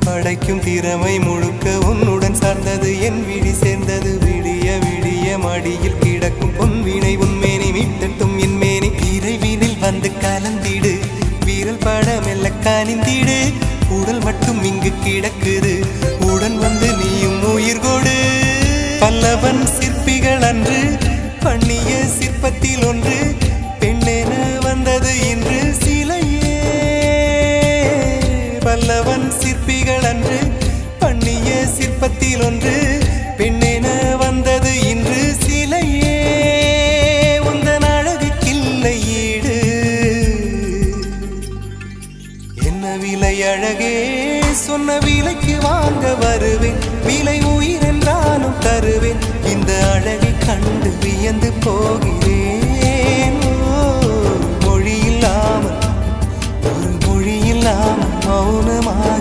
படைக்கும் திறமை முழுக்க உன்னுடன் சார்ந்தது என் விழி சேர்ந்தது விடிய விடிய மடியில் கிடக்கும் பொன்வினை உன்மேனி மீட்டட்டும் என் மேனி இறைவினில் வந்து கலந்திடு வீரல் பட மெல்ல காணிந்திடு உடல் மட்டும் இங்கு கிடக்குது உடன் வந்து நீயும் உயிர் கொடு பல்லவன் சிற்பிகள் அன்று பண்ணிய சிற்பத்தில் ஒன்று பெண்ணென வந்தது இன்று சிலையே பல்லவன் சிற்பிகள் அன்று பண்ணிய சிற்பத்தில் ஒன்று பெண்ணென வந்தது இன்று சிலையே உந்தன் அழகுக்கில்லை ஈடு என்ன விலை அழகே சொன்ன விலைக்கு வாங்க வருவேன் விலை உயிர் என்றாலும் தருவேன் இந்த அழகை கண்டு வியந்து போகிறேன் மொழி இல்லாமல் ஒரு மொழி இல்லாமல் மௌனமாக